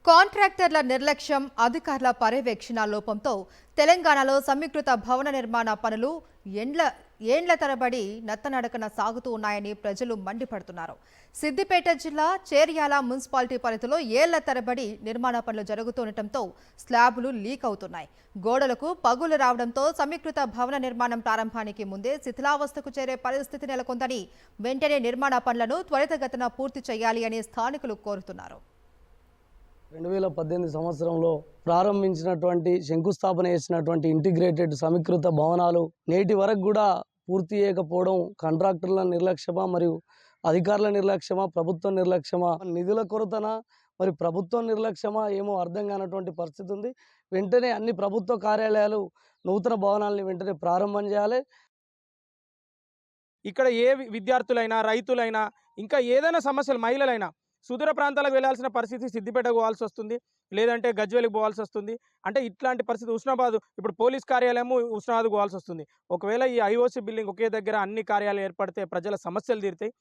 కాంట్రాక్టర్ల నిర్లక్ష్యం, అధికారుల పర్యవేక్షణ లోపంతో తెలంగాణలో సమీకృత భవన నిర్మాణ పనులు ఏండ్ల తరబడి నత్తనడకన సాగుతూ ఉన్నాయని ప్రజలు మండిపడుతున్నారు. సిద్దిపేట జిల్లా చేర్యాల మున్సిపాలిటీ పరిధిలో ఏళ్ల తరబడి నిర్మాణ పనులు జరుగుతుండటంతో స్లాబులు లీక్ అవుతున్నాయి. గోడలకు పగులు రావడంతో సమీకృత భవన నిర్మాణం ప్రారంభానికి ముందే శిథిలావస్థకు చేరే పరిస్థితి నెలకొందని, వెంటనే నిర్మాణ పనులను త్వరితగతిన పూర్తి చేయాలి అని స్థానికులు కోరుతున్నారు. 2018 సంవత్సరంలో ప్రారంభించినటువంటి శంకుస్థాపన చేసినటువంటి ఇంటిగ్రేటెడ్ సమీకృత భవనాలు నేటి వరకు కూడా పూర్తి చేయకపోవడం కాంట్రాక్టర్ల నిర్లక్ష్యమా మరియు అధికారుల నిర్లక్ష్యమా, ప్రభుత్వ నిర్లక్ష్యమా, నిధుల కొరతనా మరి ప్రభుత్వం నిర్లక్ష్యమా ఏమో అర్థం కానటువంటి పరిస్థితి ఉంది. వెంటనే అన్ని ప్రభుత్వ కార్యాలయాలు నూతన భవనాలని వెంటనే ప్రారంభం చేయాలి. ఇక్కడ ఏ విద్యార్థులైనా, రైతులైనా, ఇంకా ఏదైనా సమస్యలు, మహిళలైనా సుదూర ప్రాంతాలకు వెళ్ళాల్సిన పరిస్థితి సిద్దిపేటకు పోవాల్సి వస్తుంది, లేదంటే గజ్వేల్కి పోవాల్సి వస్తుంది. అంటే ఇట్లాంటి పరిస్థితి హుస్నాబాద్, ఇప్పుడు పోలీస్ కార్యాలయము హుస్నాబాద్కు పోవాల్సి వస్తుంది. ఒకవేళ ఈ ఐఓసీ బిల్డింగ్ ఒకే దగ్గర అన్ని కార్యాలయాలు ఏర్పడితే ప్రజల సమస్యలు తీరుతాయి.